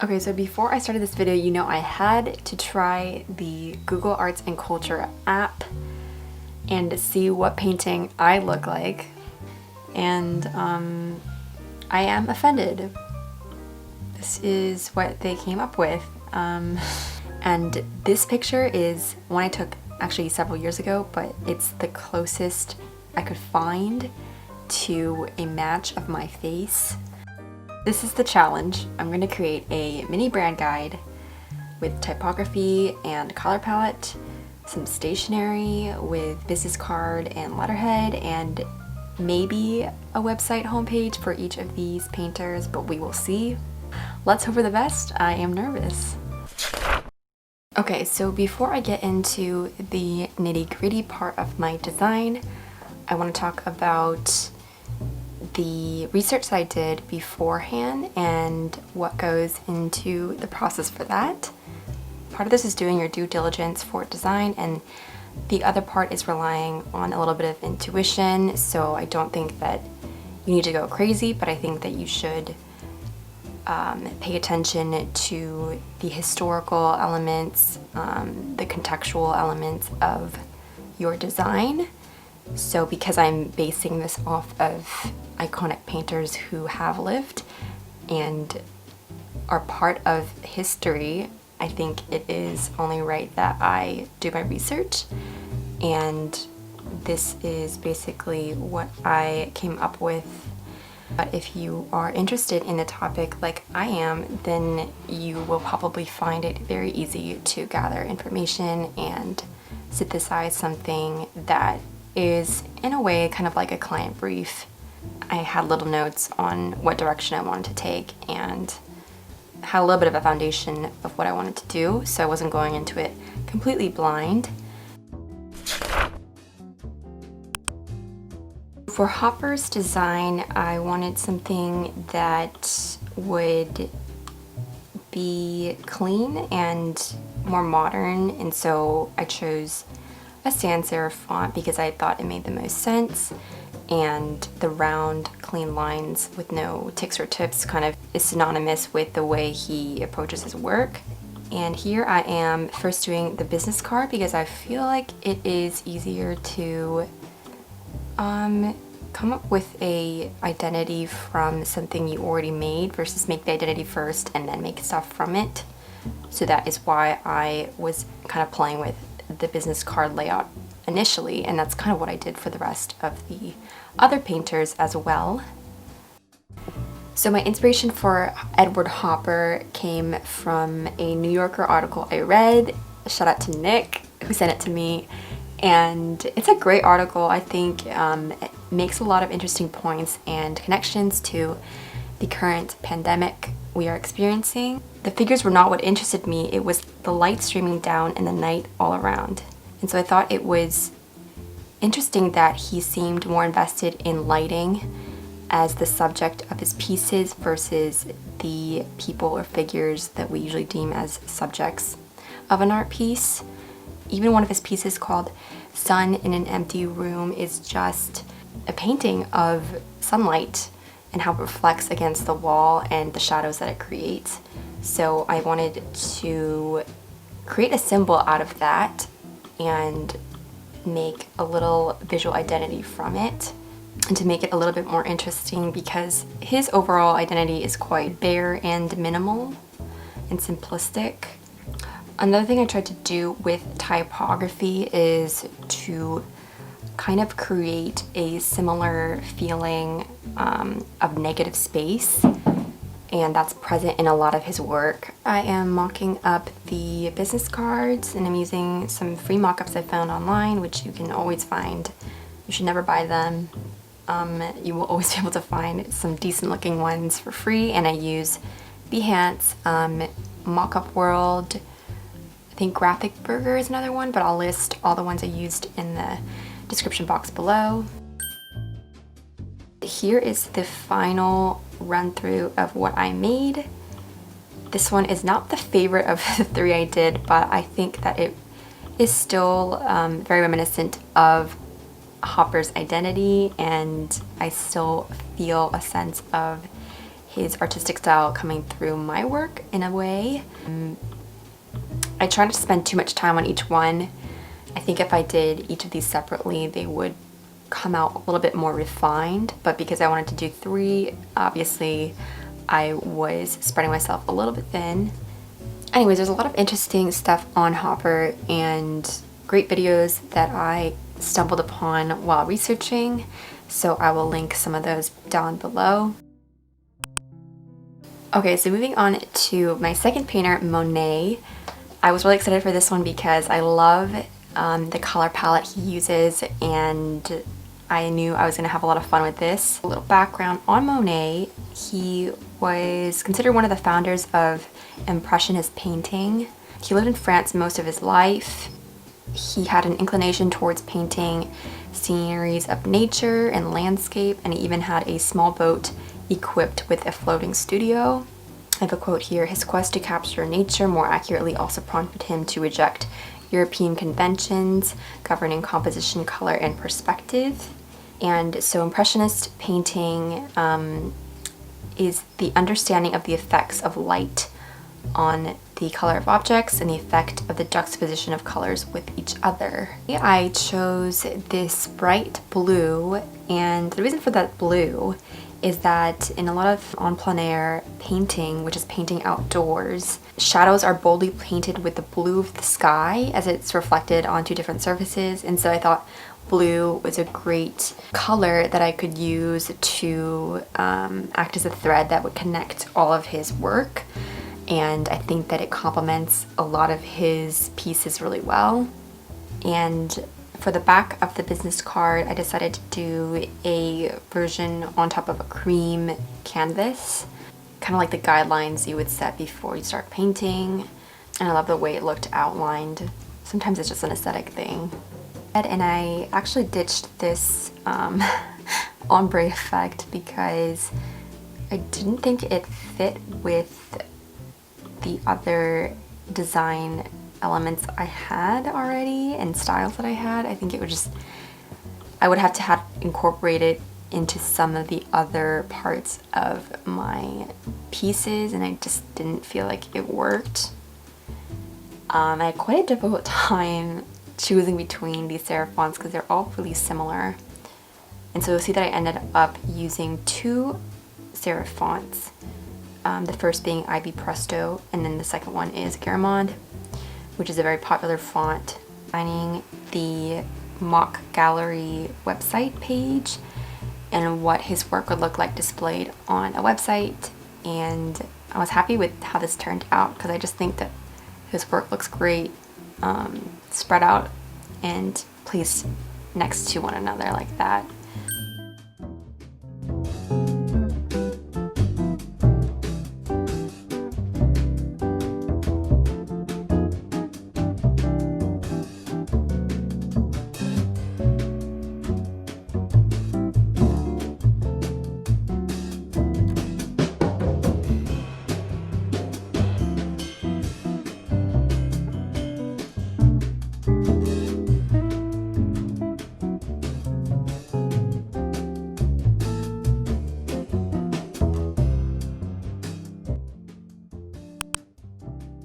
Okay, so before I started this video, you know I had to try the Google Arts and Culture app and to see what painting I look like. And I am offended. This is what they came up with. And this picture is one I took actually several years ago, but it's the closest I could find to a match of my face. This is the challenge. I'm going to create a mini brand guide with typography and color palette, some stationery with business card and letterhead, and maybe a website homepage for each of these painters, but we will see. Let's hope for the best. I am nervous. Okay, so before I get into the nitty-gritty part of my design, I want to talk about the research that I did beforehand and what goes into the process for that. Part of this is doing your due diligence for design, and the other part is relying on a little bit of intuition. So I don't think that you need to go crazy, but I think that you should pay attention to the historical elements, the contextual elements of your design. So because I'm basing this off of iconic painters who have lived and are part of history, I think it is only right that I do my research. And this is basically what I came up with. But if you are interested in the topic like I am, then you will probably find it very easy to gather information and synthesize something that is in a way kind of like a client brief. I had little notes on what direction I wanted to take and had a little bit of a foundation of what I wanted to do, so I wasn't going into it completely blind. For Hopper's design, I wanted something that would be clean and more modern, and so I chose a sans serif font because I thought it made the most sense, and the round, clean lines with no ticks or tips kind of is synonymous with the way he approaches his work. And here I am first doing the business card because I feel like it is easier to come up with a identity from something you already made versus make the identity first and then make stuff from it. So that is why I was kind of playing with the business card layout initially, and that's kind of what I did for the rest of the other painters as well. So my inspiration for Edward Hopper came from a New Yorker article I read. Shout out to Nick who sent it to me, and it's a great article. I think it makes a lot of interesting points and connections to the current pandemic we are experiencing. The figures were not what interested me, it was the light streaming down and the night all around. And so I thought it was interesting that he seemed more invested in lighting as the subject of his pieces versus the people or figures that we usually deem as subjects of an art piece. Even one of his pieces called Sun in an Empty Room is just a painting of sunlight and how it reflects against the wall and the shadows that it creates. So I wanted to create a symbol out of that and make a little visual identity from it, and to make it a little bit more interesting because his overall identity is quite bare and minimal and simplistic. Another thing I tried to do with typography is to kind of create a similar feeling of negative space, and that's present in a lot of his work. I am mocking up the business cards, and I'm using some free mockups I found online, which you can always find. You should never buy them. You will always be able to find some decent looking ones for free, and I use Behance, Mockup World, I think Graphic Burger is another one, but I'll list all the ones I used in the description box below. Here is the final run through of what I made. This one is not the favorite of the three I did, but I think that it is still very reminiscent of Hopper's identity, and I still feel a sense of his artistic style coming through my work in a way. I try not to spend too much time on each one. I think if I did each of these separately, they would come out a little bit more refined, but because I wanted to do 3, obviously I was spreading myself a little bit thin. Anyways, there's a lot of interesting stuff on Hopper and great videos that I stumbled upon while researching, so I will link some of those down below. Okay, so moving on to my second painter, Monet. I was really excited for this one because I love the color palette he uses, and I knew I was going to have a lot of fun with this. A little background on Monet: he was considered one of the founders of Impressionist painting. He lived in France most of his life. He had an inclination towards painting sceneries of nature and landscape, and he even had a small boat equipped with a floating studio. I have a quote here: "His quest to capture nature more accurately also prompted him to reject European conventions governing composition, color, and perspective." And so Impressionist painting is the understanding of the effects of light on the color of objects and the effect of the juxtaposition of colors with each other. I chose this bright blue, and the reason for that blue is that in a lot of en plein air painting, which is painting outdoors, shadows are boldly painted with the blue of the sky as it's reflected onto different surfaces, and so I thought blue was a great color that I could use to act as a thread that would connect all of his work, and I think that it complements a lot of his pieces really well. And for the back of the business card, I decided to do a version on top of a cream canvas, kind of like the guidelines you would set before you start painting, and I love the way it looked outlined. Sometimes it's just an aesthetic thing. And I actually ditched this ombre effect because I didn't think it fit with the other design elements I had already and styles that I had. I think it would just, I would have to have incorporated into some of the other parts of my pieces, and I just didn't feel like it worked. I had quite a difficult time choosing between these serif fonts because they're all really similar, and so you'll see that I ended up using 2 serif fonts, the first being Ivy Presto, and then the second one is Garamond, which is a very popular font. Finding the Mock Gallery website page and what his work would look like displayed on a website, and I was happy with how this turned out because I just think that his work looks great, spread out and placed next to one another like that.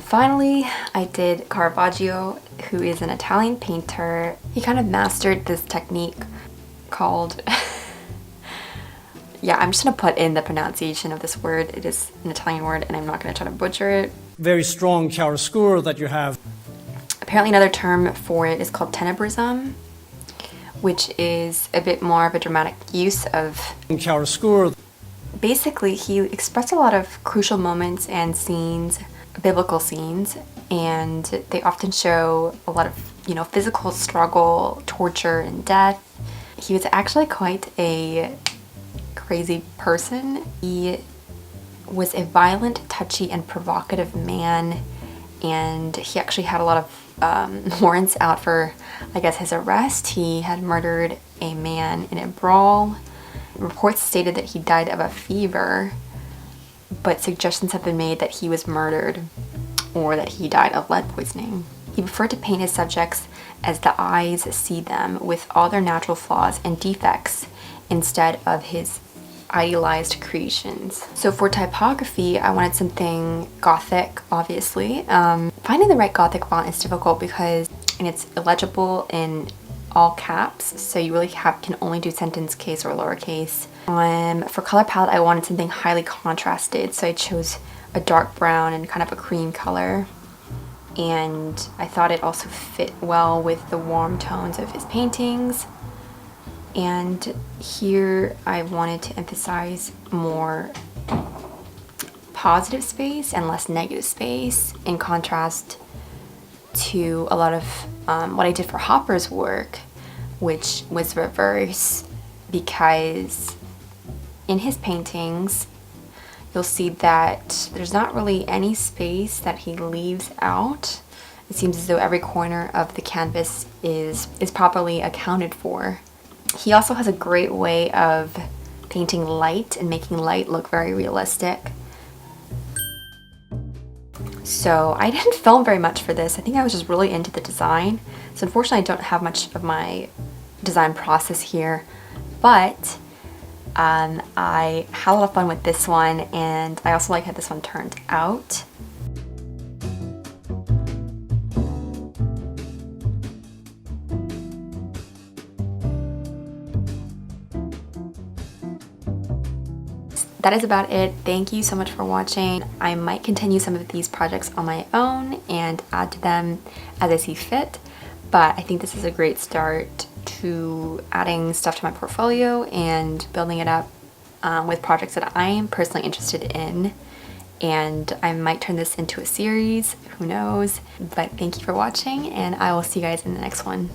Finally, I did Caravaggio, who is an Italian painter. He kind of mastered this technique called yeah, I'm just gonna put in the pronunciation of this word. It is an Italian word and I'm not gonna try to butcher it. Very strong chiaroscuro that you have. Apparently another term for it is called tenebrism, which is a bit more of a dramatic use of chiaroscuro. Basically, he expressed a lot of crucial moments and scenes, biblical scenes, and they often show a lot of, you know, physical struggle, torture, and death. He was actually quite a crazy person. He was a violent, touchy, and provocative man, and he actually had a lot of warrants out for, I guess, his arrest. He had murdered a man in a brawl. Reports stated that he died of a fever, but suggestions have been made that he was murdered or that he died of lead poisoning. He preferred to paint his subjects as the eyes see them, with all their natural flaws and defects, instead of his idealized creations. So for typography, I wanted something Gothic, obviously. Finding the right Gothic font is difficult because it's illegible in all caps, so you really can only do sentence case or lowercase. For color palette, I wanted something highly contrasted, so I chose a dark brown and kind of a cream color. And I thought it also fit well with the warm tones of his paintings. And here I wanted to emphasize more positive space and less negative space, in contrast to a lot of what I did for Hopper's work, which was reverse, because in his paintings you'll see that there's not really any space that he leaves out. It seems as though every corner of the canvas is properly accounted for. He also has a great way of painting light and making light look very realistic. So I didn't film very much for this. I think I was just really into the design. So unfortunately I don't have much of my design process here, but I had a lot of fun with this one, and I also like how this one turned out. That is about it. Thank you so much for watching. I might continue some of these projects on my own and add to them as I see fit, but I think this is a great start to adding stuff to my portfolio and building it up with projects that I am personally interested in. And I might turn this into a series, who knows? But thank you for watching, and I will see you guys in the next one.